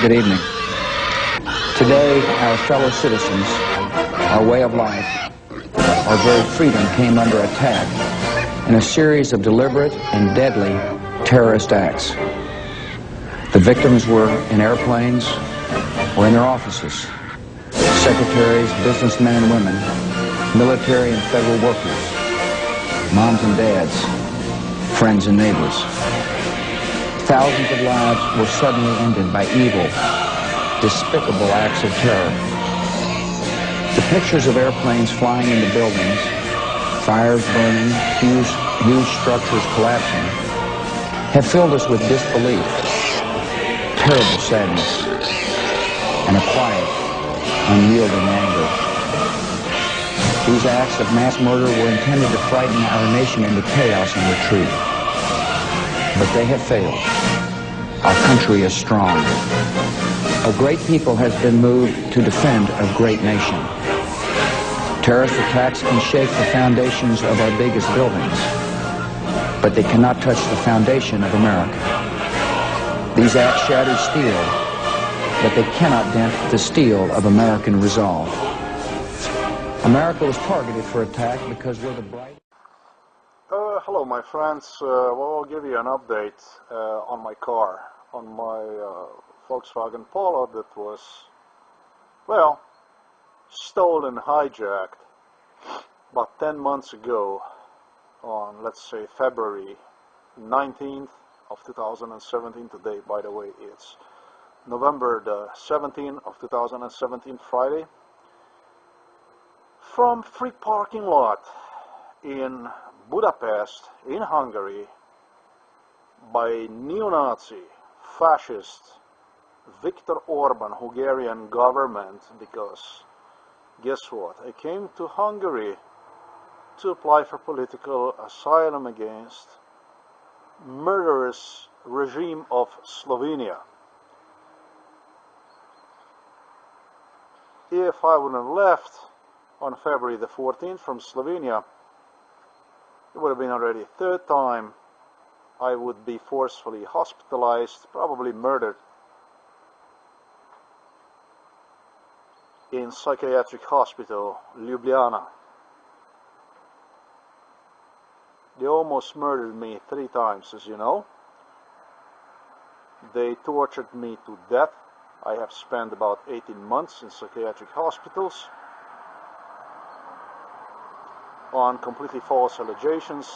Good evening. Today, our fellow citizens, our way of life, our very freedom came under attack in a series of deliberate and deadly terrorist acts. The victims were in airplanes or in their offices. Secretaries, businessmen and women, military and federal workers, moms and dads, friends and neighbors. Thousands of lives were suddenly ended by evil, despicable acts of terror. The pictures of airplanes flying into buildings, fires burning, huge structures collapsing, have filled us with disbelief, terrible sadness, and a quiet, unyielding anger. These acts of mass murder were intended to frighten our nation into chaos and retreat. But they have failed. Our country is strong. A great people has been moved to defend a great nation. Terrorist attacks can shake the foundations of our biggest buildings, but they cannot touch the foundation of America. These acts shatter steel, but they cannot dent the steel of American resolve. America was targeted for attack because we're the bright... Hello my friends, well, I'll give you an update on my car, on my Volkswagen Polo that was, well, stolen, hijacked about 10 months ago on, let's say, February 19th of 2017. Today, by the way, it's November the 17th of 2017, Friday, from free parking lot in Budapest, in Hungary, by neo-Nazi, fascist Viktor Orban Hungarian government, because guess what? I came to Hungary to apply for political asylum against murderous regime of Slovenia. If I would have left on February the 14th from Slovenia, it would have been already third time I would be forcefully hospitalized, probably murdered in psychiatric hospital, Ljubljana. They almost murdered me 3 times, as you know. They tortured me to death. I have spent about 18 months in psychiatric hospitals on completely false allegations.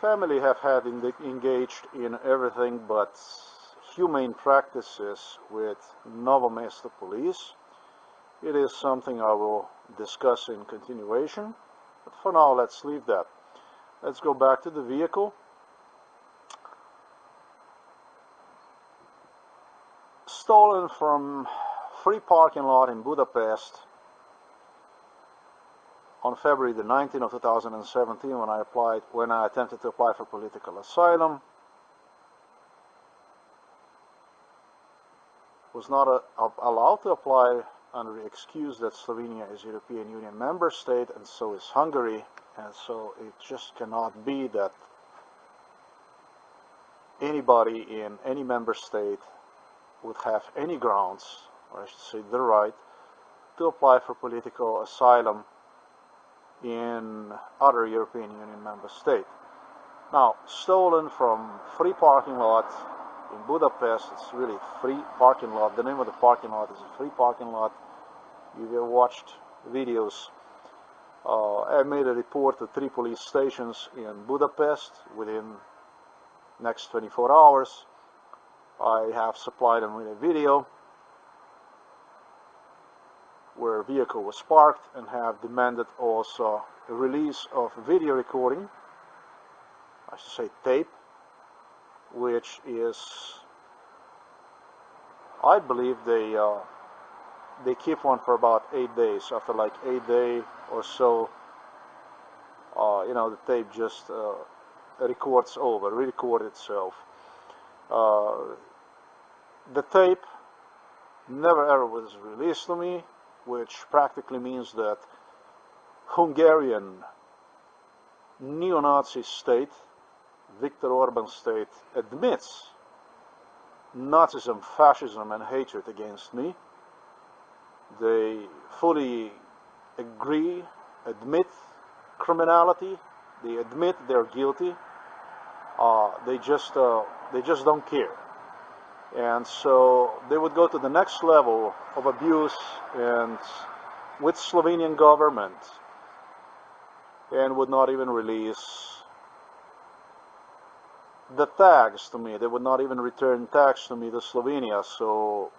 Family have had engaged in everything but humane practices with Novo Mesto police. It is something I will discuss in continuation, but for now let's leave that. Let's go back to the vehicle. Stolen from free parking lot in Budapest on February the 19th of 2017, when I attempted to apply for political asylum. Was not allowed to apply under the excuse that Slovenia is a European Union member state and so is Hungary, and so it just cannot be that anybody in any member state would have any grounds, or I should say the right, to apply for political asylum in other European Union member state. Now, stolen from free parking lot in Budapest. It's really free parking lot. The name of the parking lot is a free parking lot. You have watched videos. I made a report to 3 police stations in Budapest within next 24 hours. I have supplied them with a video where a vehicle was parked and have demanded also a release of video recording, I should say tape, which is, I believe they keep one for about 8 days. After like 8 days or so, you know, the tape just records over, re-record itself. The tape never ever was released to me, which practically means that Hungarian neo-Nazi state, Viktor Orban state, admits Nazism, fascism, and hatred against me. They fully agree, admit criminality. They admit they're guilty. They just don't care. And so they would go to the next level of abuse and with Slovenian government, and would not even release the tags to me. They would not even return tags to me to Slovenia, so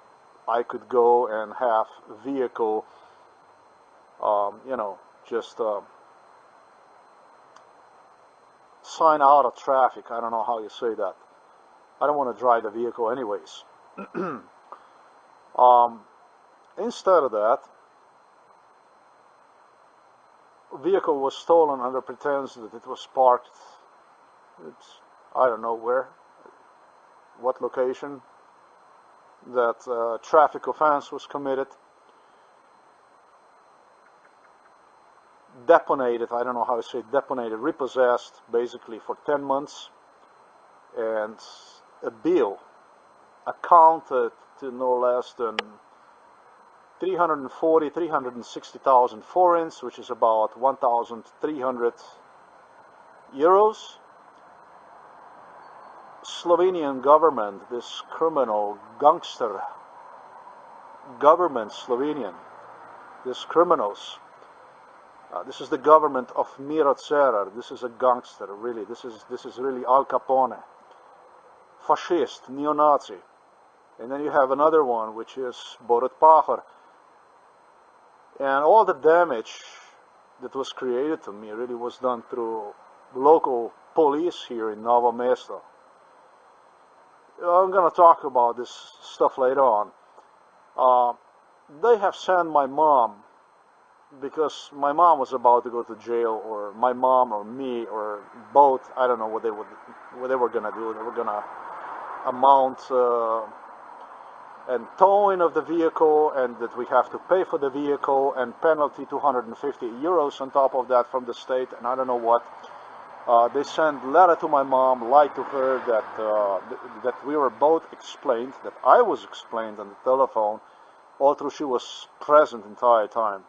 I could go and have vehicle, just sign out of traffic. I don't know how you say that. I don't want to drive the vehicle anyways. Instead of that, vehicle was stolen under pretense that it was parked, I don't know where, what location, that traffic offense was committed, deponated, I don't know how to say deponated, repossessed basically for 10 months, and a bill accounted to no less than 360,000 forints, which is about 1,300 euros. Slovenian government, this criminal gangster government, Slovenian, these criminals, this is the government of Miro Cerar. This is a gangster, really. This is really Al Capone, fascist, neo-Nazi. And then you have another one, which is Borut Pahor. And all the damage that was created to me really was done through local police here in Novo Mesto. I'm going to talk about this stuff later on. They have sent my mom, because my mom was about to go to jail, or my mom or me or both. I don't know what they were going to do. They were going to amount and towing of the vehicle, and that we have to pay for the vehicle, and penalty 250 euros on top of that from the state, and I don't know what. They sent letter to my mom, lied to her that we were both explained, that I was explained on the telephone, although she was present the entire time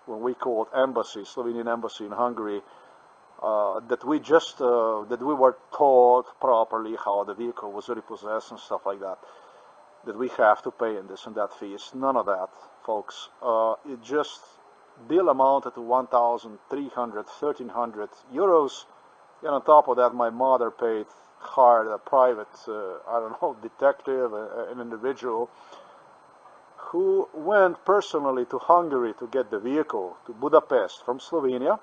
when we called embassy, Slovenian embassy in Hungary, that we were told properly how the vehicle was repossessed and stuff like that. That we have to pay in this and that fees. None of that, folks. It just bill amounted to 1,300, 1,300 euros, and on top of that, my mother hired a private, detective, an individual, who went personally to Hungary to get the vehicle to Budapest from Slovenia.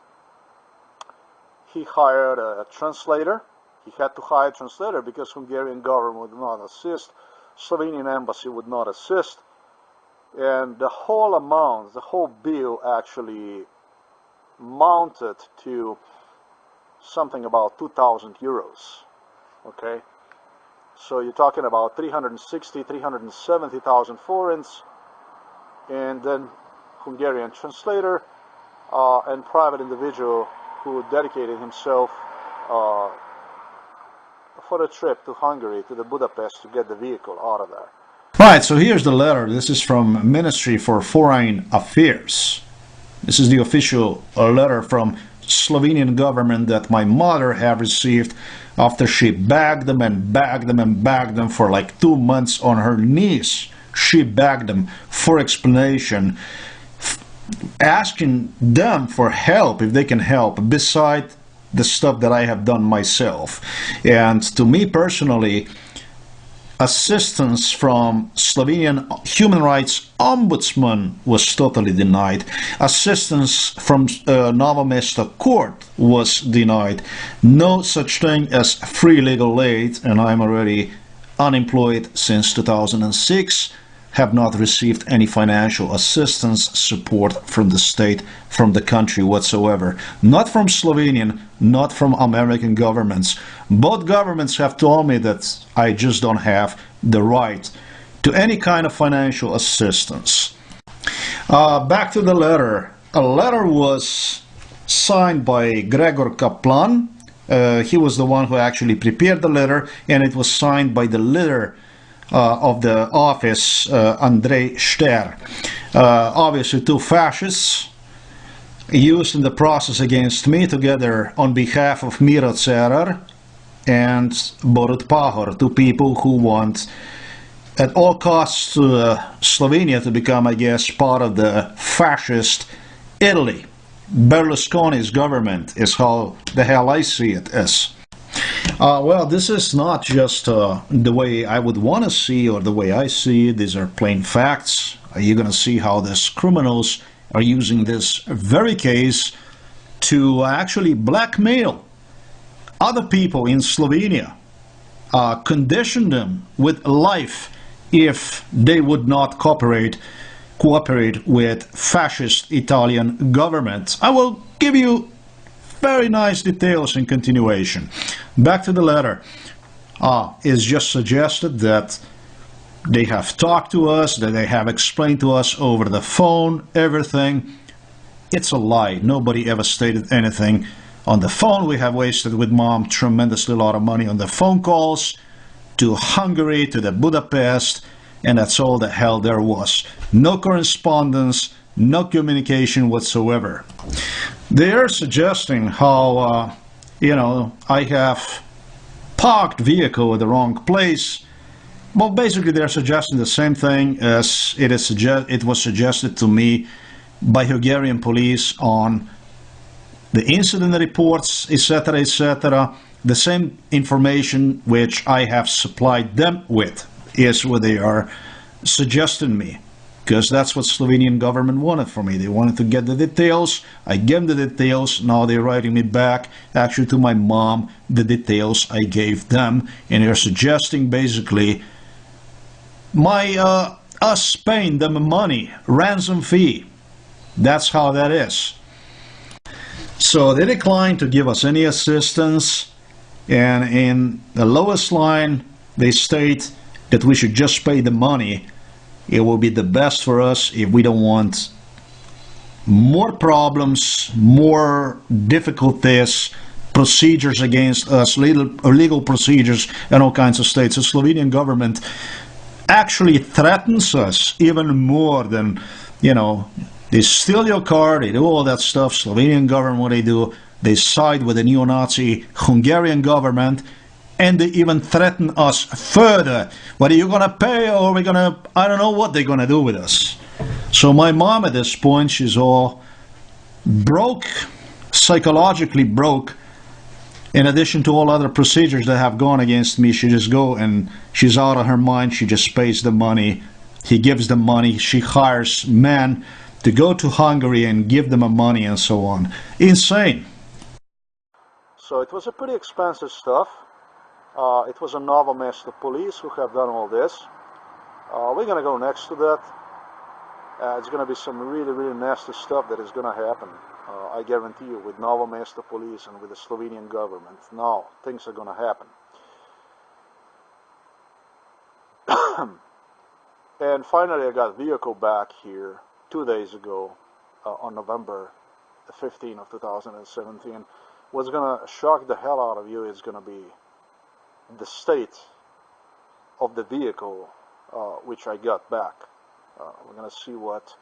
He hired a translator. He had to hire a translator because Hungarian government would not assist. Slovenian embassy would not assist, and the whole amount, the whole bill actually mounted to something about 2,000 euros. Okay, so you're talking about 370,000 forints, and then Hungarian translator and private individual who dedicated himself for a trip to Hungary, to the Budapest, to get the vehicle out of there. Right, so here's the letter. This is from Ministry for Foreign Affairs. This is the official letter from Slovenian government that my mother have received after she begged them and begged them and begged them for like 2 months on her knees. She begged them for explanation, asking them for help if they can help, beside the stuff that I have done myself. And to me personally, assistance from Slovenian human rights ombudsman was totally denied. Assistance from Novo Mesto court was denied. No such thing as free legal aid, and I'm already unemployed since 2006. Have not received any financial assistance, support from the state, from the country whatsoever. Not from Slovenian, not from American governments. Both governments have told me that I just don't have the right to any kind of financial assistance. Back to the letter. A letter was signed by Gregor Kaplan. He was the one who actually prepared the letter, and it was signed by the leader of the office, Andrei Ster. Obviously, two fascists used in the process against me together on behalf of Miro Cerar and Borut Pahor, two people who want at all costs Slovenia to become, I guess, part of the fascist Italy. Berlusconi's government is how the hell I see it as. Well, this is not just the way I would want to see or the way I see it. These are plain facts. You're going to see how these criminals are using this very case to actually blackmail other people in Slovenia, condition them with life if they would not cooperate with fascist Italian government. I will give you very nice details in continuation. Back to the letter. It's just suggested that they have talked to us, that they have explained to us over the phone everything. It's a lie. Nobody ever stated anything on the phone. We have wasted with mom tremendously a lot of money on the phone calls to Hungary, to the Budapest, and that's all the hell there was. No correspondence, no communication whatsoever. They are suggesting how, I have parked vehicle at the wrong place. Well, basically they're suggesting the same thing as it was suggested to me by Hungarian police on the incident reports, etc., etc. The same information which I have supplied them with is what they are suggesting me, because that's what Slovenian government wanted from me. They wanted to get the details. I gave them the details. Now they're writing me back, actually to my mom, the details I gave them, and they're suggesting basically us paying them money, ransom fee. That's how that is. So they declined to give us any assistance, and in the lowest line they state that we should just pay the money. It will be the best for us if we don't want more problems, more difficulties, procedures against us, legal procedures, and all kinds of states. The Slovenian government actually threatens us even more than, they steal your car, they do all that stuff. Slovenian government, what they do, they side with the neo-Nazi Hungarian government, and they even threaten us further. Whether you're going to pay or we're going to, I don't know what they're going to do with us. So my mom at this point, she's all broke, psychologically broke. In addition to all other procedures that have gone against me, she just go and she's out of her mind. She just pays the money. He gives them money. She hires men to go to Hungary and give them money and so on. Insane. So it was a pretty expensive stuff. It was a Novo Mesto police who have done all this. We're going to go next to that. It's going to be some really, really nasty stuff that is going to happen. I guarantee you, with Novo Mesto police and with the Slovenian government. Now, things are going to happen. And finally, I got a vehicle back here 2 days ago on November the 15th of 2017. What's going to shock the hell out of you is going to be the state of the vehicle which I got back. We're going to see what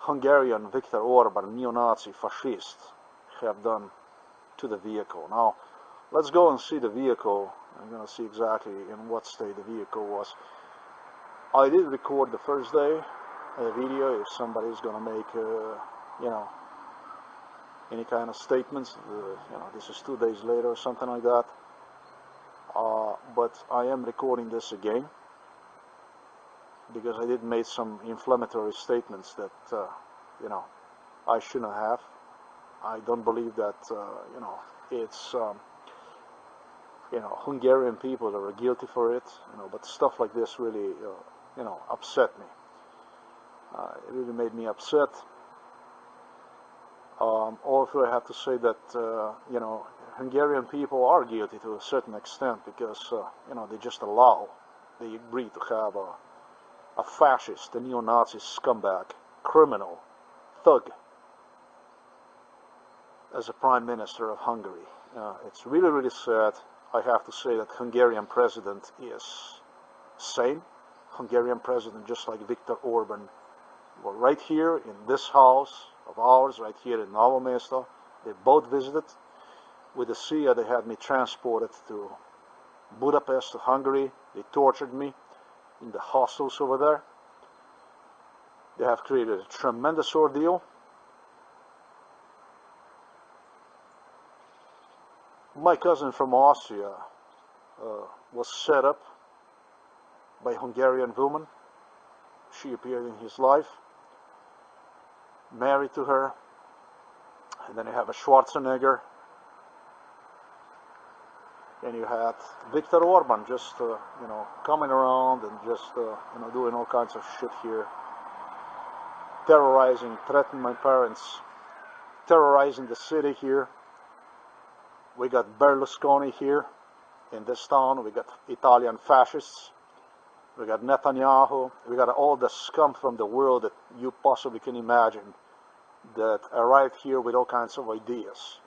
Hungarian Viktor Orban, neo-Nazi fascist, have done to the vehicle. Now, let's go and see the vehicle. I'm going to see exactly in what state the vehicle was. I did record the first day a video. If somebody's going to make, any kind of statements, this is 2 days later or something like that. But I am recording this again because I did make some inflammatory statements that, I shouldn't have. I don't believe that, it's, Hungarian people that are guilty for it, but stuff like this really, upset me. It really made me upset. Also, I have to say that, Hungarian people are guilty to a certain extent because, they just they agree to have a fascist, a neo-Nazi scumbag, criminal, thug, as a prime minister of Hungary. It's really, really sad. I have to say that Hungarian president is same Hungarian president, just like Viktor Orban, were right here in this house of ours, right here in Novo Mesto. They both visited. With the CIA, they had me transported to Budapest, to Hungary. They tortured me in the hostels over there. They have created a tremendous ordeal. My cousin from Austria was set up by a Hungarian woman. She appeared in his life, married to her, and then you have a Schwarzenegger, and you had Viktor Orban just coming around and just doing all kinds of shit here, terrorizing, threatening my parents, terrorizing the city here. We got Berlusconi here in this town. We got Italian fascists. We got Netanyahu. We got all the scum from the world that you possibly can imagine that arrived here with all kinds of ideas.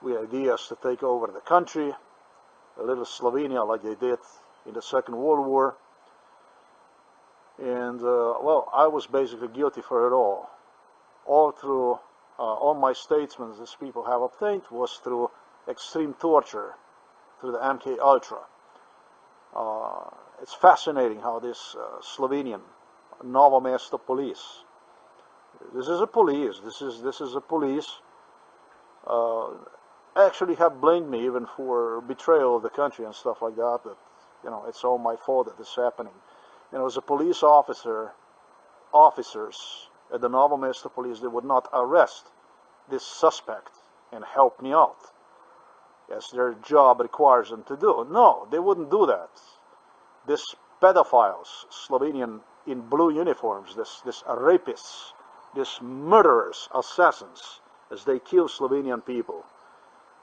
With ideas to take over the country, a little Slovenia like they did in the Second World War. And, well, I was basically guilty for it all. All through, all my statements these people have obtained was through extreme torture, through the MK Ultra. It's fascinating how this Slovenian Novo Mesto police, this is a police, this is a police, actually have blamed me even for betrayal of the country and stuff like that, that, it's all my fault that this is happening. And it was a police officers at the Novo Mesto police, they would not arrest this suspect and help me out, as their job requires them to do. No, they wouldn't do that. This pedophiles, Slovenian in blue uniforms, this rapists, this murderers, assassins, as they kill Slovenian people,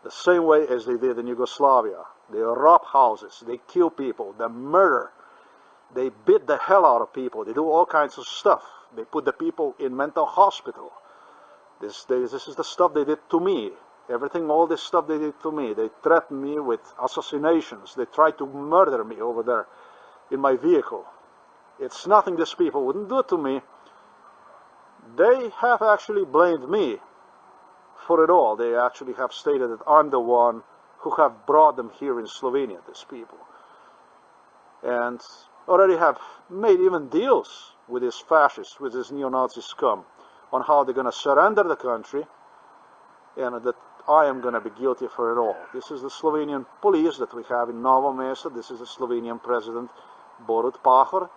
the same way as they did in Yugoslavia. They rob houses, they kill people, they murder, they beat the hell out of people, they do all kinds of stuff. They put the people in mental hospital. This is the stuff they did to me. Everything, all this stuff they did to me. They threatened me with assassinations. They tried to murder me over there in my vehicle. It's nothing these people wouldn't do to me. They have actually blamed me for it all. They actually have stated that I'm the one who have brought them here in Slovenia, these people. And already have made even deals with these fascists, with this neo-Nazi scum, on how they're going to surrender the country, and that I am going to be guilty for it all. This is the Slovenian police that we have in Novo Mesto. This is the Slovenian president, Borut Pahor,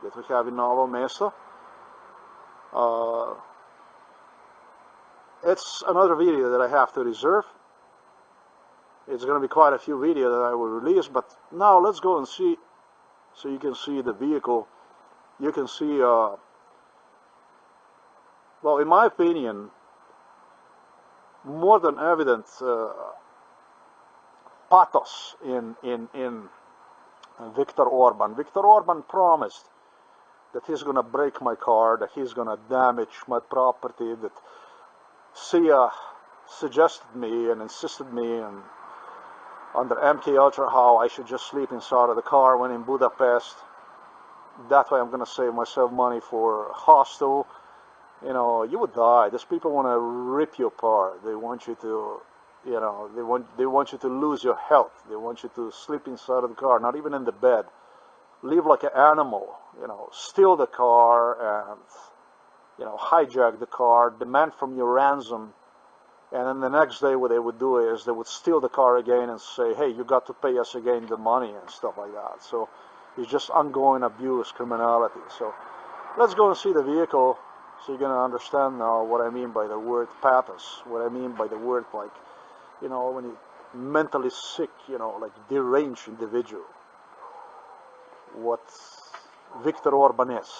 that we have in Novo Mesto. It's another video that I have to reserve. It's going to be quite a few videos that I will release, but now let's go and see, so you can see the vehicle. You can see, well, in my opinion, more than evident pathos in Viktor Orban. Viktor Orban promised that he's going to break my car, that he's going to damage my property, that Sia suggested me and insisted me and under MK Ultra how I should just sleep inside of the car when in Budapest. That way I'm going to save myself money for hostel. You would die. These people want to rip you apart. They want you to, they want you to lose your health. They want you to sleep inside of the car, not even in the bed. Live like an animal, steal the car and, hijack the car, demand from you ransom. And then the next day what they would do is they would steal the car again and say, hey, you got to pay us again the money and stuff like that. So it's just ongoing abuse, criminality. So let's go and see the vehicle. So you're going to understand now what I mean by the word pathos, what I mean by the word like, when you're mentally sick, like deranged individual. What Viktor Orban is.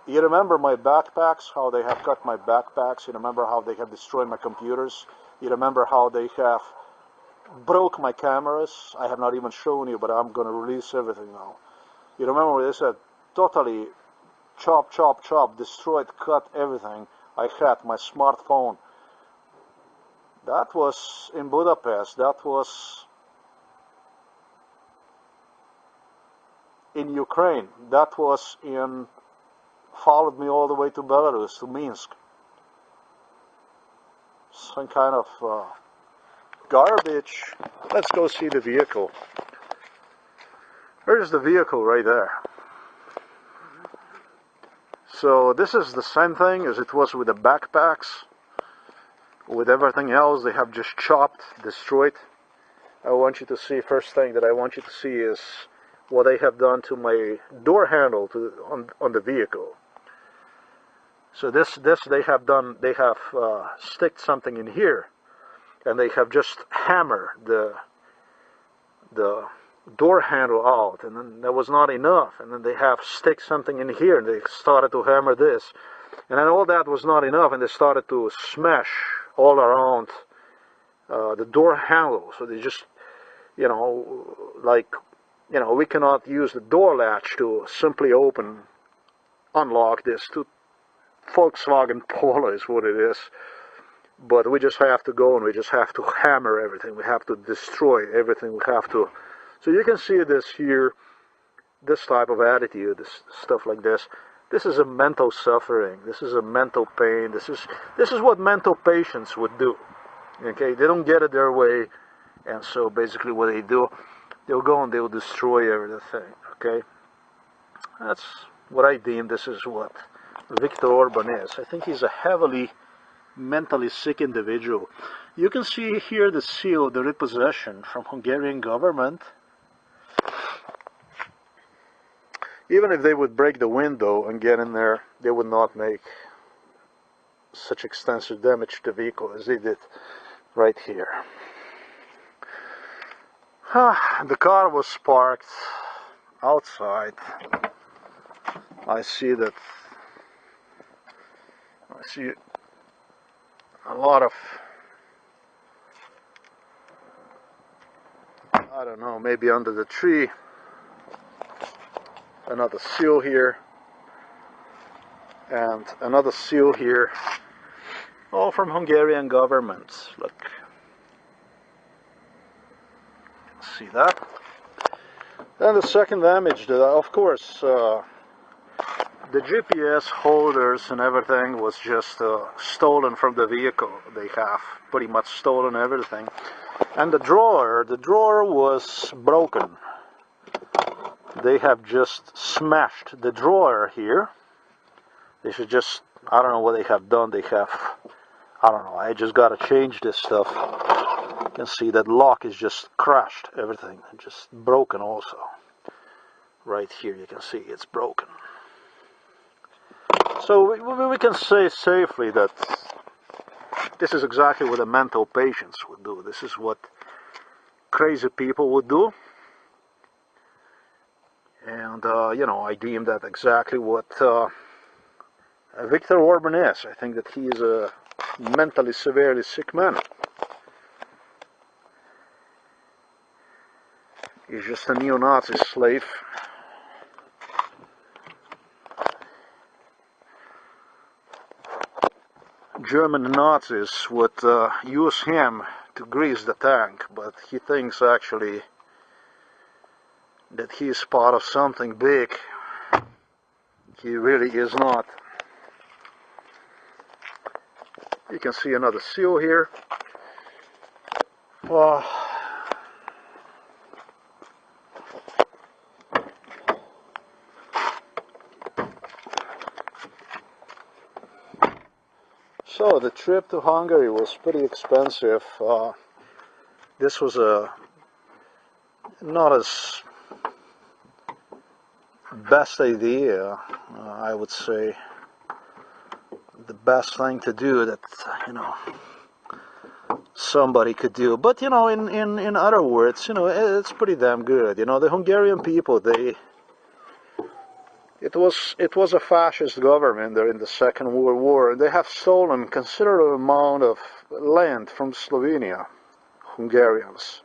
You remember my backpacks, how they have cut my backpacks? You remember how they have destroyed my computers? You remember how they have broke my cameras? I have not even shown you, but I'm going to release everything now. You remember when they said totally chop, chop, chop, destroyed, cut everything I had, my smartphone. That was in Budapest. That was in Ukraine. That was in, followed me all the way to Belarus, to Minsk. Some kind of garbage. Let's go see the vehicle. There's the vehicle right there. So this is the same thing as it was with the backpacks. With everything else, they have just chopped, destroyed. I want you to see, first thing that I want you to see is what they have done to my door handle on the vehicle. So this they have done, they have sticked something in here, and they have just hammered the door handle out, and then that was not enough, and then they have stick something in here, and they started to hammer this, and then all that was not enough, and they started to smash all around the door handle. So they just, you know, like, you know, we cannot use the door latch to simply unlock this. To Volkswagen Polo is what it is. But we just have to go and we just have to hammer everything. We have to destroy everything. We have to. So you can see this here, this type of attitude, this stuff like this. This is a mental suffering. This is a mental pain. This is what mental patients would do. Okay, they don't get it their way, and so basically what they do, they'll go and they'll destroy everything. Okay, that's what I deem this is what Viktor Orban is. I think he's a heavily mentally sick individual. You can see here the seal, the repossession from Hungarian government. Even if they would break the window and get in there, they would not make such extensive damage to the vehicle as they did right here. The car was parked outside. I see a lot of, I don't know, maybe under the tree. Another seal here, and another seal here, all from Hungarian government. Look, see that? And the second damage, of course, the GPS holders and everything was just stolen from the vehicle. They have pretty much stolen everything. And the drawer was broken. They have just smashed the drawer here. They should just, I don't know what they have done. They have, I don't know, I just got to change this stuff. You can see that lock is just crushed, everything, just broken also. Right here you can see it's broken. So we can say safely that this is exactly what a mental patients would do. This is what crazy people would do. And, you know, I deem that exactly what Viktor Orban is. I think that he is a mentally severely sick man. He's just a neo-Nazi slave. German Nazis would use him to grease the tank, but he thinks actually that he is part of something big. He really is not. You can see another seal here. So the trip to Hungary was pretty expensive. This was not as best idea, I would say. The best thing to do that, you know, somebody could do. But, you know, in other words, you know, it's pretty damn good. You know, the Hungarian people, it was a fascist government during the Second World War, and they have stolen considerable amount of land from Slovenia, Hungarians.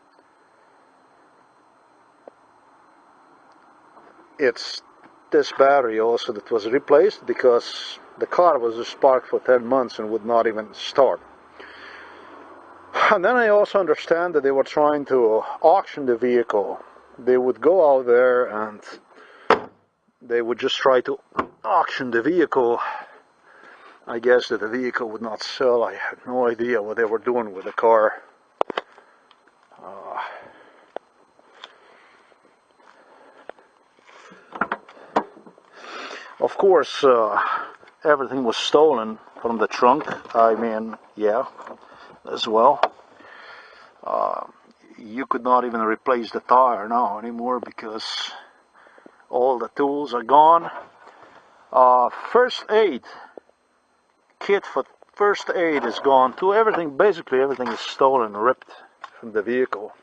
It's this battery also that was replaced because the car was just parked for 10 months and would not even start. And then I also understand that they were trying to auction the vehicle. They would go out there and they would just try to auction the vehicle. I guess that the vehicle would not sell. I had no idea what they were doing with the car. Of course, everything was stolen from the trunk. I mean, yeah, as well. You could not even replace the tire now anymore because all the tools are gone. First aid kit for first aid is gone too. Everything, basically everything is stolen, ripped from the vehicle.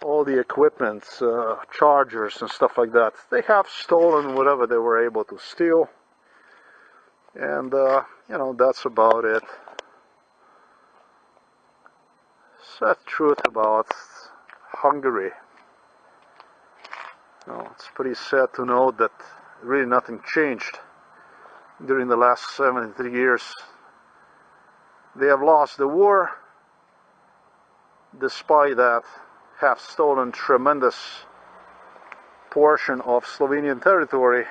All the equipment, chargers and stuff like that, they have stolen whatever they were able to steal. And, you know, that's about it. Sad truth about Hungary. You know, it's pretty sad to know that really nothing changed during the last 73 years. They have lost the war. Despite that, have stolen tremendous portion of Slovenian territory,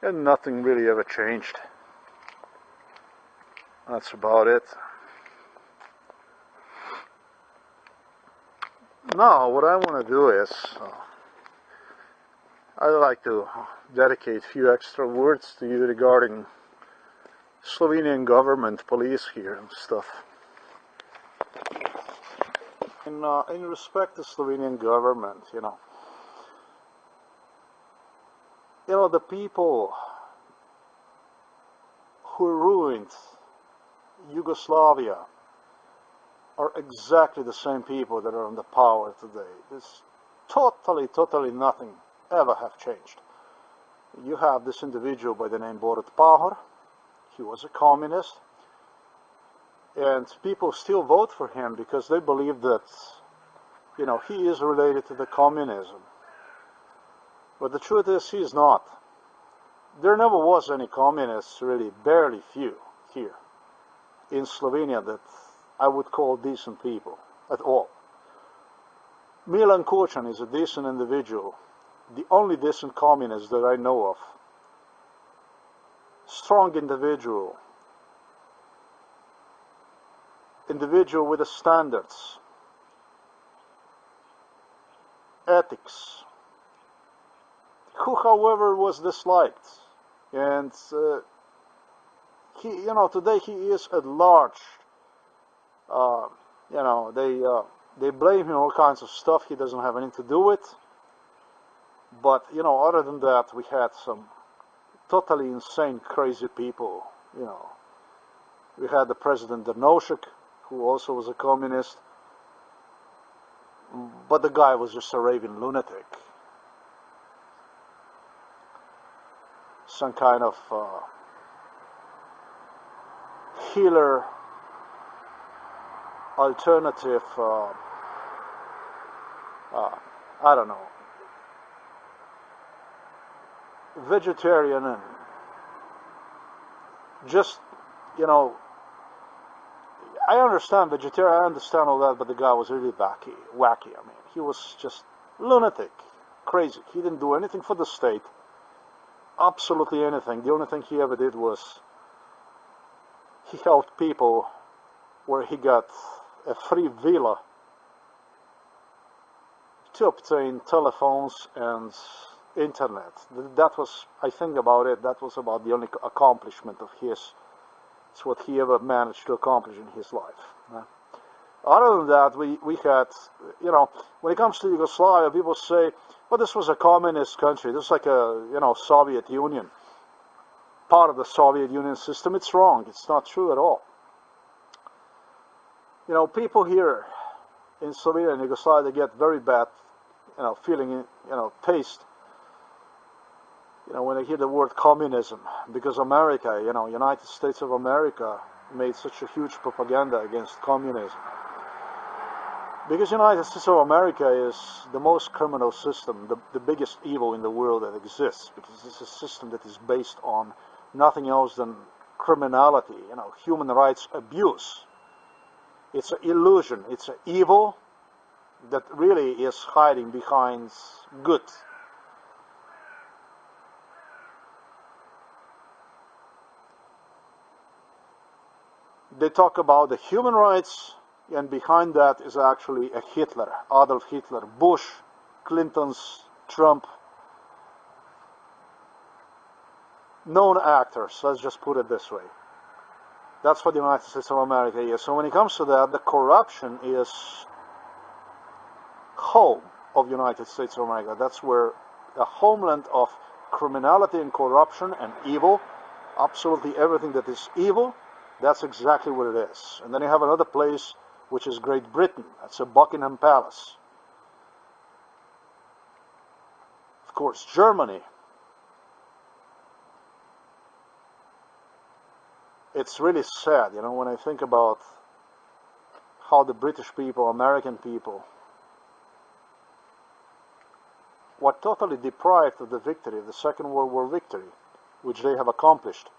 and nothing really ever changed. That's about it. Now, what I want to do is, I'd like to dedicate a few extra words to you regarding Slovenian government, police here and stuff. In respect to Slovenian government, you know, the people who ruined Yugoslavia are exactly the same people that are in the power today. There's totally nothing ever have changed. You have this individual by the name Borut Pahor. He was a communist. And people still vote for him because they believe that, you know, he is related to the communism. But the truth is, he is not. There never was any communists, really, barely few here in Slovenia that I would call decent people at all. Milan Kučan is a decent individual, the only decent communist that I know of. Strong individual with the standards, ethics, who, however, was disliked, and he, you know, today he is at large. You know, they blame him all kinds of stuff he doesn't have anything to do with. But you know, other than that, we had some totally insane, crazy people. You know, we had the President Drnovšek, who also was a communist, but the guy was just a raving lunatic. Some kind of healer, alternative, I don't know, vegetarian, and just, you know, I understand vegetarian, I understand all that, but the guy was really wacky. I mean, he was just lunatic, crazy. He didn't do anything for the state, absolutely anything. The only thing he ever did was he helped people where he got a free villa to obtain telephones and internet. That was, I think about it, that was about the only accomplishment of his. It's what he ever managed to accomplish in his life. Other than that, we had, you know, when it comes to Yugoslavia, people say, well, this was a communist country. This is like a, you know, Soviet Union. Part of the Soviet Union system. It's wrong. It's not true at all. You know, people here in Slovenia and Yugoslavia, they get very bad, you know, feeling, you know, taste, you know, when they hear the word communism, because America, you know, United States of America made such a huge propaganda against communism. Because United States of America is the most criminal system, the biggest evil in the world that exists, because it's a system that is based on nothing else than criminality, you know, human rights abuse. It's an illusion, it's an evil, that really is hiding behind good. They talk about the human rights, and behind that is actually a Hitler, Adolf Hitler, Bush, Clinton's, Trump, known actors, let's just put it this way. That's what the United States of America is. So when it comes to that, the corruption is home of the United States of America. That's where a homeland of criminality and corruption and evil, absolutely everything that is evil, that's exactly what it is. And then you have another place, which is Great Britain. That's a Buckingham Palace. Of course, Germany. It's really sad, you know, when I think about how the British people, American people, were totally deprived of the victory, of the Second World War victory, which they have accomplished.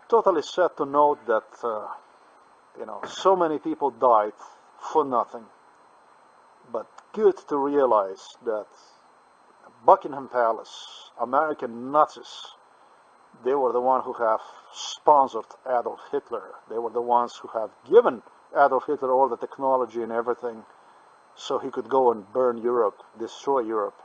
Totally sad to note that, you know, so many people died for nothing. But good to realize that Buckingham Palace, American Nazis, they were the ones who have sponsored Adolf Hitler. They were the ones who have given Adolf Hitler all the technology and everything so he could go and burn Europe, destroy Europe.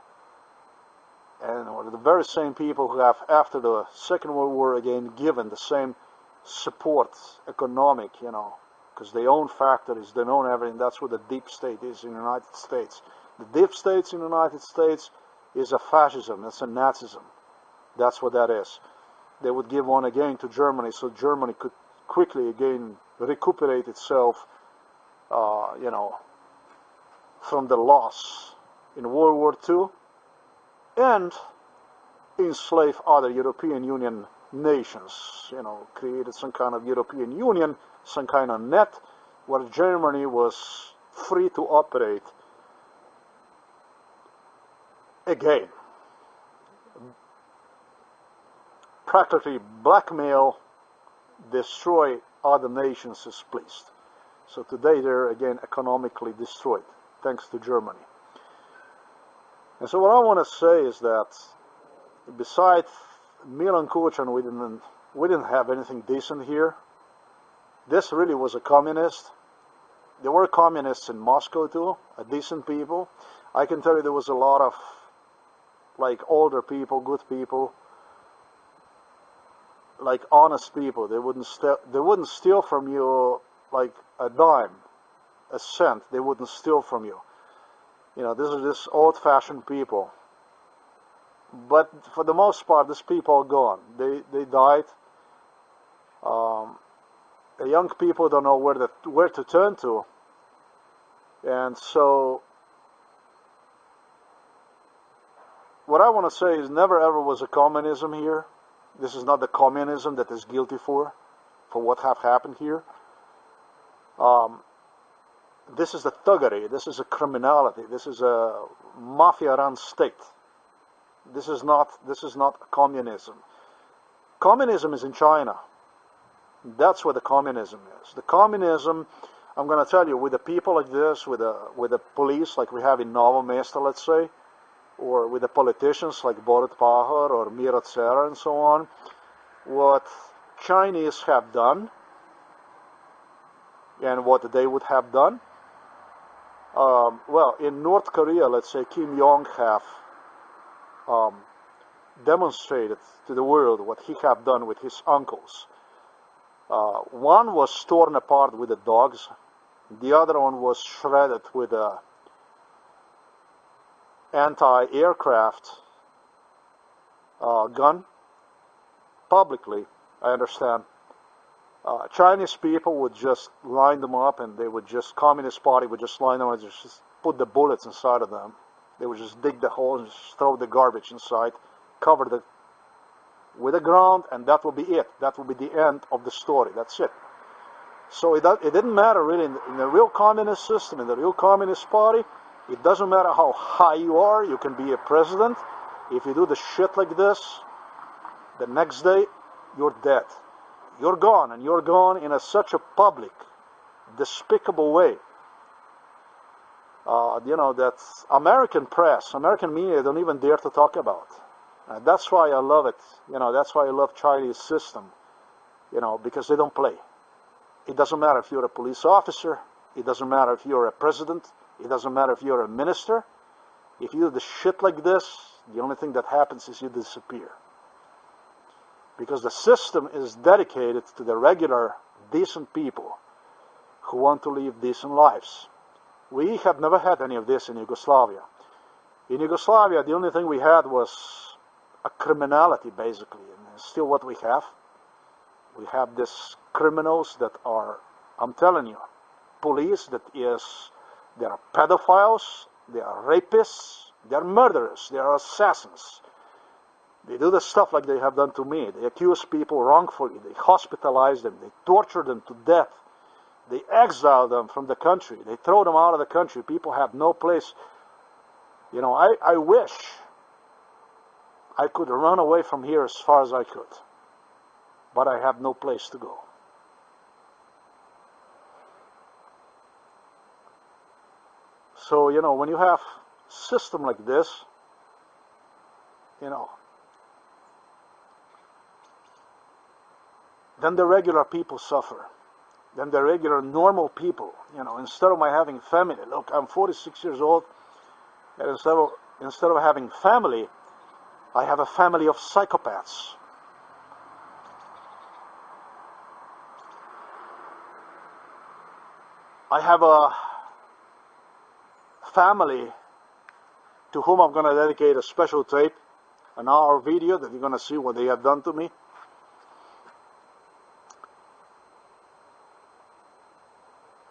And were the very same people who have, after the Second World War again, given the same support, economic, you know, because they own factories, they own everything. That's what the deep state is in the United States. The deep states in the United States is a fascism, it's a Nazism. That's what that is. They would give one again to Germany so Germany could quickly again recuperate itself, you know, from the loss in World War II, and enslave other European Union nations, you know, created some kind of European Union, some kind of net where Germany was free to operate again. Practically blackmail, destroy other nations as pleased. So today they're again economically destroyed, thanks to Germany. And so what I want to say is that besides Milan Kuchan, we didn't have anything decent here. This really was a communist. There were communists in Moscow too, decent people. I can tell you there was a lot of like older people, good people, like honest people. They wouldn't steal from you like a dime, a cent. They wouldn't steal from you. You know, these are just old-fashioned people. But for the most part, these people are gone. They died. The young people don't know where to turn to. And so, what I want to say is never ever was a communism here. This is not the communism that is guilty for what have happened here. This is the thuggery, this is a criminality, this is a mafia-run state. This is not communism. Communism is in China. That's what the communism is. The communism, I'm going to tell you, with the people like this, with the police like we have in Novo Mesto, let's say, or with the politicians like Boris Pahor or Mira Tsera and so on, what Chinese have done and what they would have done. Well, in North Korea, let's say, Kim Jong have demonstrated to the world what he have done with his uncles. One was torn apart with the dogs. The other one was shredded with a anti-aircraft gun. Publicly, I understand. Chinese people would just line them up, and they would just, Communist Party would just line them up and just put the bullets inside of them. They would just dig the hole and just throw the garbage inside, cover it with the ground, and that will be it. That will be the end of the story. That's it. So it didn't matter really in the real communist system, in the real Communist Party. It doesn't matter how high you are. You can be a president. If you do the shit like this, the next day you're dead. You're gone, and you're gone in such a public, despicable way. That American press, American media don't even dare to talk about. That's why I love it. That's why I love Chinese system. Because they don't play. It doesn't matter if you're a police officer. It doesn't matter if you're a president. It doesn't matter if you're a minister. If you do the shit like this, the only thing that happens is you disappear. Because the system is dedicated to the regular, decent people who want to live decent lives. We have never had any of this in Yugoslavia. In Yugoslavia, the only thing we had was a criminality, basically, and it's still what we have. We have these criminals that are, I'm telling you, police they are pedophiles, they are rapists, they are murderers, they are assassins. They do the stuff like they have done to me. They accuse people wrongfully, they hospitalize them, they torture them to death. They exile them from the country. They throw them out of the country. People have no place. I wish I could run away from here as far as I could. But I have no place to go. So, when you have a system like this, then the regular people suffer. Then the regular normal people, instead of my having family, look, I'm 46 years old, and instead of having family, I have a family of psychopaths. I have a family to whom I'm going to dedicate a special tape, an hour video that you're going to see what they have done to me.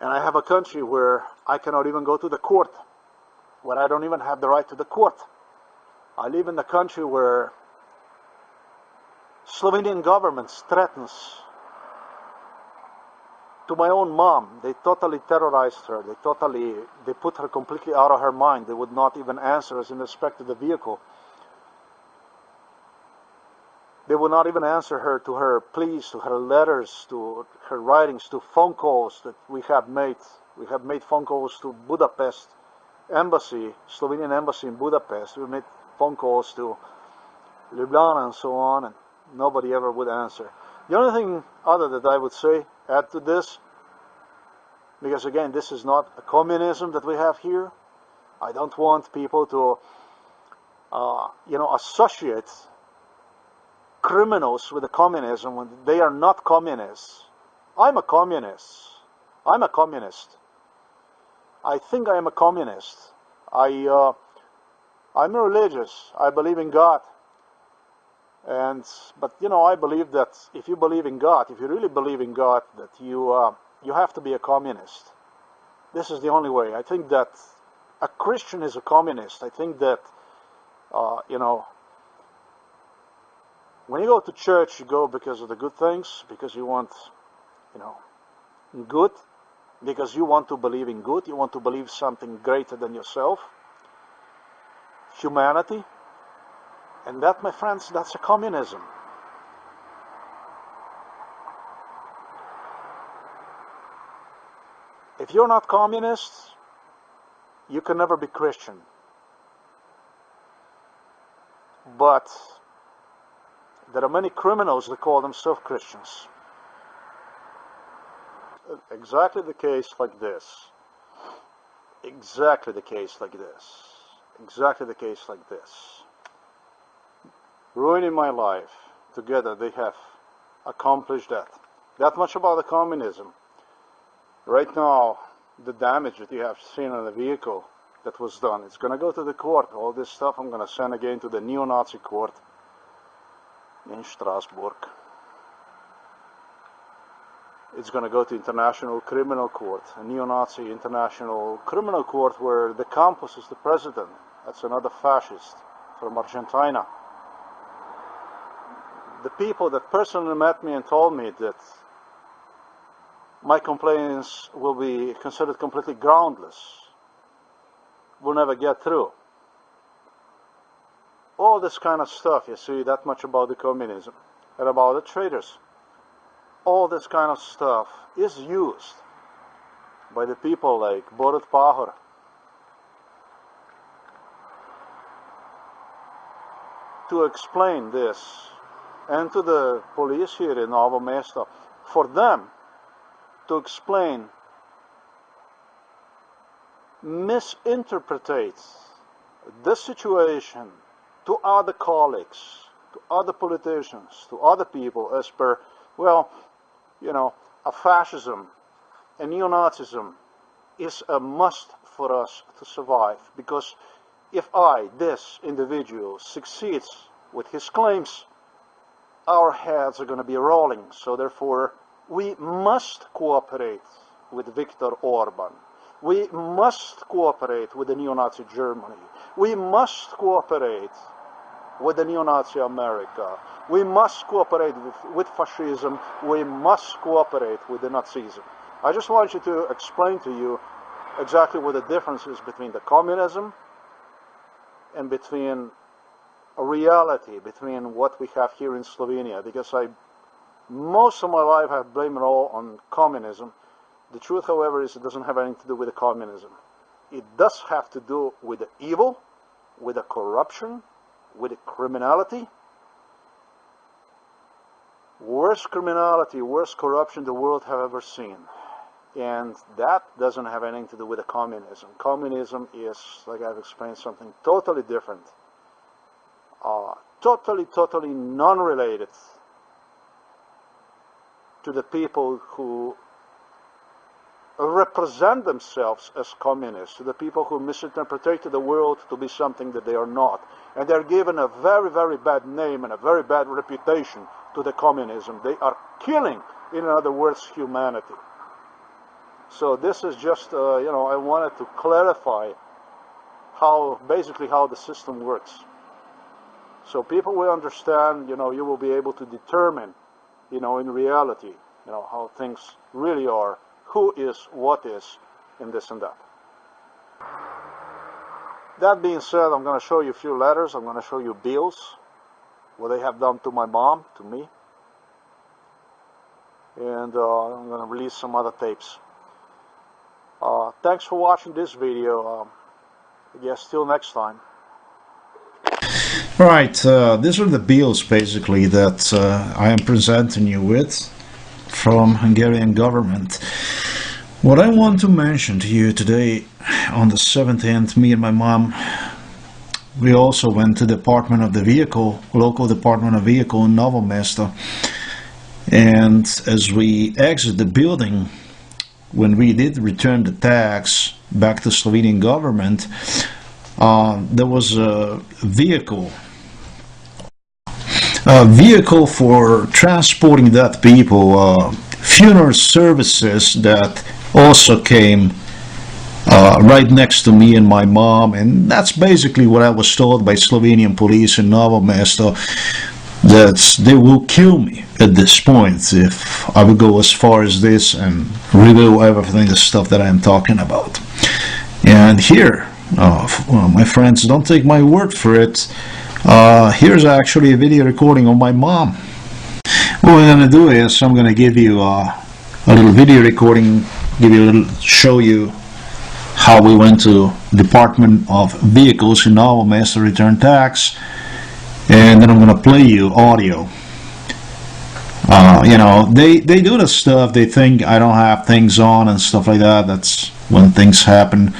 And I have a country where I cannot even go to the court, where I don't even have the right to the court. I live in a country where Slovenian government threatens to my own mom. They totally terrorized her. They put her completely out of her mind. They would not even answer us in respect to the vehicle. They would not even answer her to her pleas, to her letters, to her writings, to phone calls that we have made. We have made phone calls to Budapest embassy, Slovenian embassy in Budapest. We made phone calls to Ljubljana and so on, and nobody ever would answer. The only thing other that I would say, add to this, because again, this is not a communism that we have here. I don't want people to, associate criminals with the communism when they are not communists. I'm a communist. I'm a communist. I think I am a communist. I'm religious. I believe in God. But I believe that if you believe in God, if you really believe in God, that you have to be a communist. This is the only way. I think that a Christian is a communist. I think that when you go to church, you go because of the good things, because you want, good, because you want to believe in good, you want to believe something greater than yourself, humanity, and that, my friends, that's a communism. If you're not communist, you can never be Christian. But there are many criminals that call themselves Christians. Exactly the case like this. Exactly the case like this. Exactly the case like this. Ruining my life. Together they have accomplished that. That much about the communism. Right now, the damage that you have seen on the vehicle that was done, it's going to go to the court. All this stuff I'm going to send again to the neo-Nazi court in Strasbourg. It's going to go to International Criminal Court, a neo-Nazi international criminal court where the Campos is the president. That's another fascist from Argentina. The people that personally met me and told me that my complaints will be considered completely groundless, will never get through. All this kind of stuff, you see, that much about the communism and about the traitors. All this kind of stuff is used by the people like Borut Pahor, to explain this, and to the police here in Novo Mesto, for them to explain, misinterpret this situation to other colleagues, to other politicians, to other people as per, well, you know, a fascism, a neo-Nazism is a must for us to survive, because if this individual, succeeds with his claims, our heads are going to be rolling. So therefore, we must cooperate with Viktor Orban. We must cooperate with the neo-Nazi Germany. We must cooperate with the neo-Nazi America. We must cooperate with fascism. We must cooperate with the Nazism. I just want you to explain to you exactly what the difference is between the communism and between a reality, between what we have here in Slovenia, because most of my life I've blamed it all on communism. The truth, however, is it doesn't have anything to do with the communism. It does have to do with the evil, with the corruption, with the criminality. Worst criminality, worst corruption the world have ever seen. And that doesn't have anything to do with the communism. Communism is, like I've explained, something totally different. Totally non-related to the people who represent themselves as communists, to the people who misinterpret the world to be something that they are not. And they're given a very, very bad name and a very bad reputation to the communism. They are killing, in other words, humanity. So this is just, I wanted to clarify basically how the system works. So people will understand, you will be able to determine, in reality, how things really are, who is, what is, and this and that. That being said, I'm going to show you a few letters. I'm going to show you bills, what they have done to my mom, to me. And I'm going to release some other tapes. Thanks for watching this video. I guess till next time. Right, these are the bills basically that I am presenting you with from Hungarian government. What I want to mention to you today, on the 17th, me and my mom, we also went to the Department of the Vehicle, local Department of Vehicle in Novo Mesto. And as we exit the building, when we did return the tax back to Slovenian government, there was a vehicle for transporting that people, funeral services that also came right next to me and my mom. And that's basically what I was told by Slovenian police in Novo Mesto, that they will kill me at this point if I would go as far as this and reveal everything, the stuff that I'm talking about. And here, my friends, don't take my word for it, here's actually a video recording of my mom. What we're going to do is I'm going to give you a little video recording, show you how we went to Department of Vehicles in Novo Mesto to return tax, and then I'm going to play you audio. They do the stuff, they think I don't have things on and stuff like that. That's when things happen.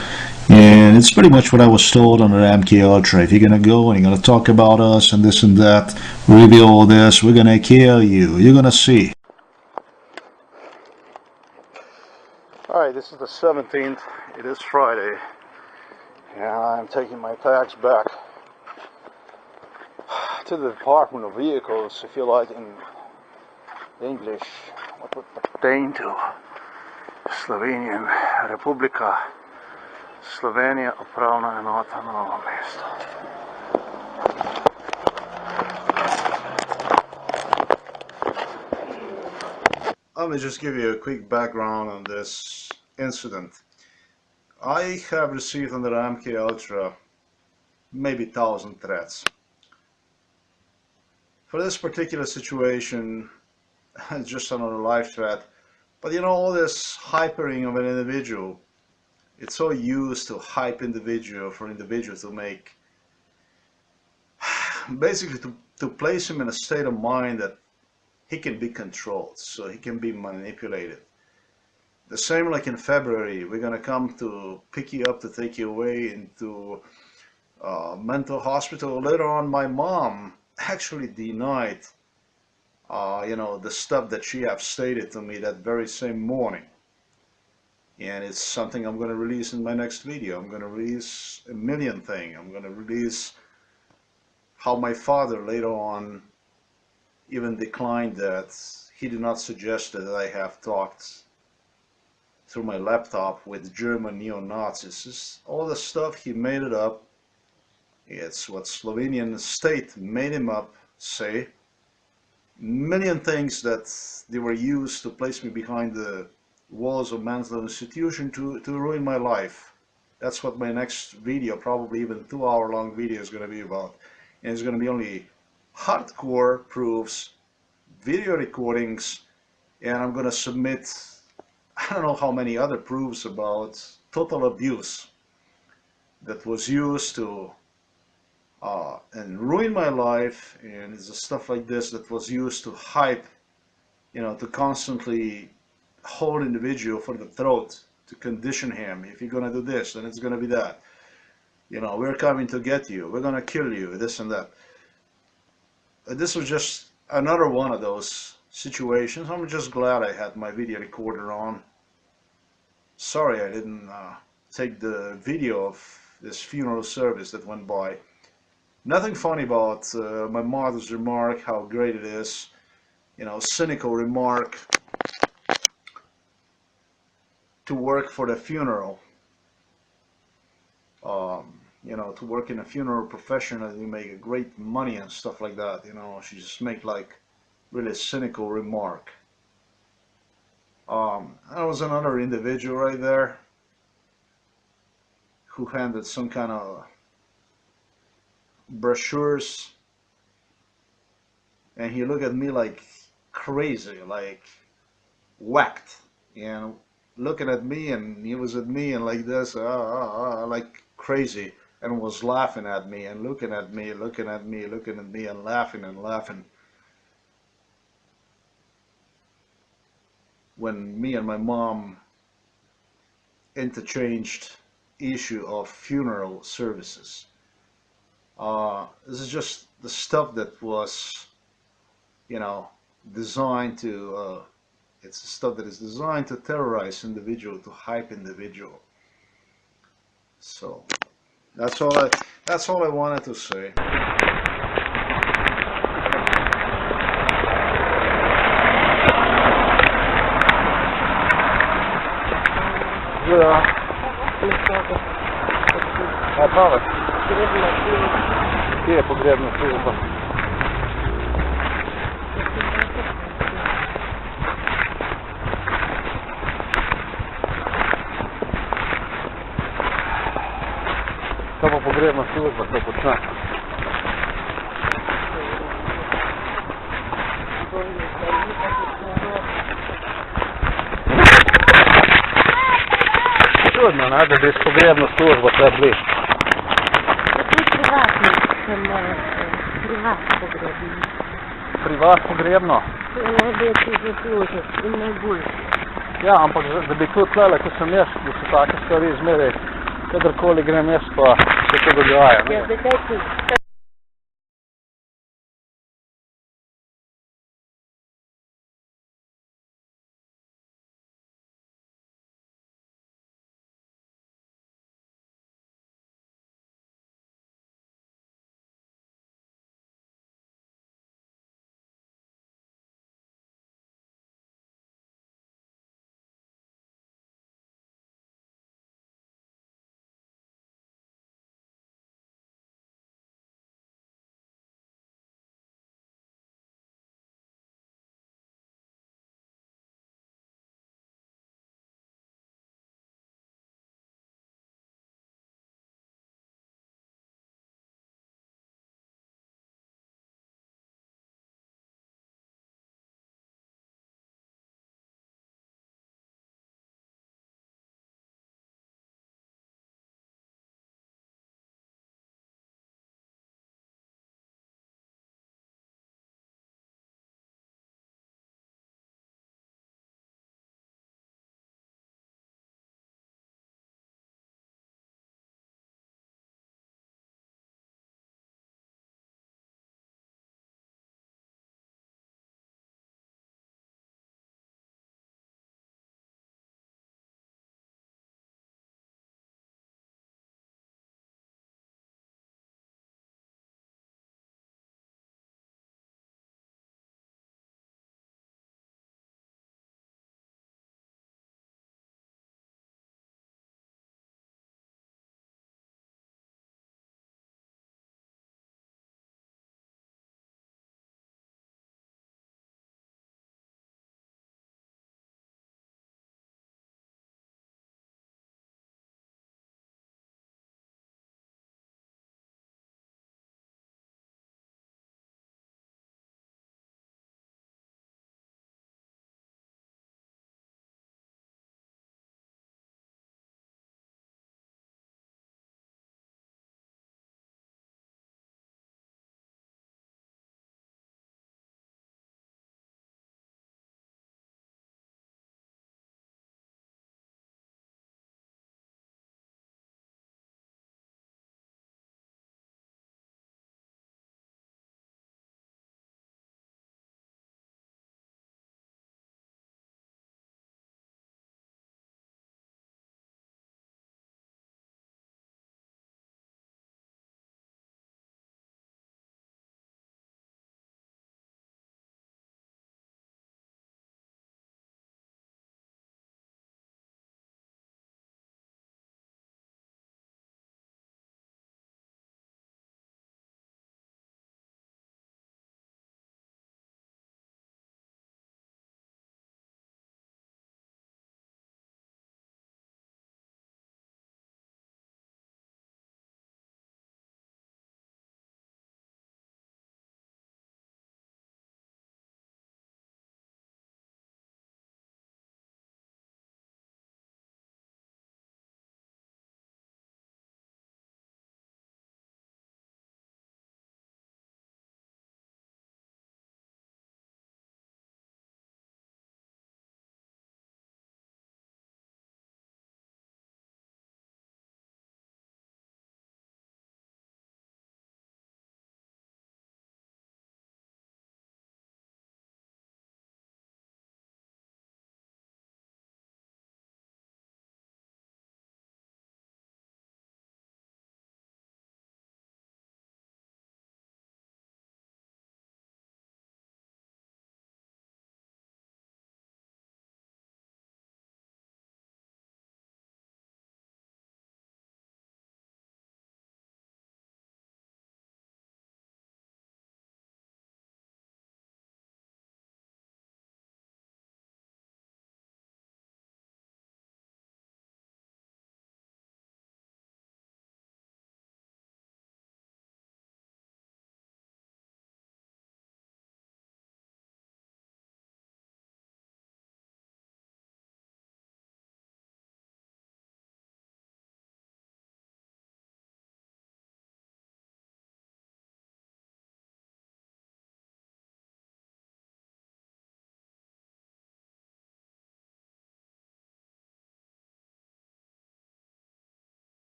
And it's pretty much what I was told under MK Ultra. If you're gonna go and you're gonna talk about us and this and that, reveal all this, we're gonna kill you. You're gonna see. Alright, this is the 17th. It is Friday. And I'm taking my tax back to the Department of Vehicles, if you like, in English, what would pertain to Slovenian Republika Slovenija, upravna enota Novo Mesto. Let me just give you a quick background on this incident. I have received under MK Ultra maybe 1,000 threats. For this particular situation, just another life threat, But you know, all this hypering of an individual, it's so used to hype individual for individual to make, basically to place him in a state of mind that he can be controlled, so he can be manipulated. The same like in February, we're going to come to pick you up to take you away into mental hospital. Later on, my mom actually denied, you know, the stuff that she have stated to me that very same morning. And it's something I'm going to release in my next video. I'm going to release a million things. I'm going to release how my father later on even declined that. He did not suggest that I have talked through my laptop with German neo-Nazis. It's all the stuff, he made it up. It's what Slovenian state made him up say. Million things that they were used to place me behind the walls of mental institution to ruin my life. That's what my next video, probably even 2-hour-long video, is going to be about. And it's going to be only hardcore proofs, video recordings, and I'm going to submit I don't know how many other proofs about total abuse that was used to and ruin my life, and it's stuff like this that was used to hype, you know, to constantly hold individual for the throat, to condition him. If you're gonna do this, then it's gonna be that. You know, we're coming to get you, we're gonna kill you, this and that. This was just another one of those situations. I'm just glad I had my video recorder on. Sorry I didn't take the video of this funeral service that went by. Nothing funny about my mother's remark, how great it is. You know, cynical remark to work for the funeral. You know, to work in a funeral profession and you make great money and stuff like that. You know, she just make like really cynical remark. There was another individual right there who handed some kind of brochures, and he looked at me like crazy, like whacked, and looking at me, and he was at me and like this, like crazy, and was laughing at me and looking at me, looking at me, looking at me, and laughing and laughing. When me and my mom interchanged issue of funeral services. This is just the stuff that was, you know, designed to, it's the stuff that is designed to terrorize individual, to hype individual. So that's all I wanted to say. Да. А правда? Где погребная служба? Кто погребная служба, кто почна? Трудно, надо без погребной службы таблиц. Pri vas pogrebno? Ja, ampak da bi tudi tlele, ko sem jaz, da so take stvari zmeraj, kadarkoli grem jaz, pa se to dogaja.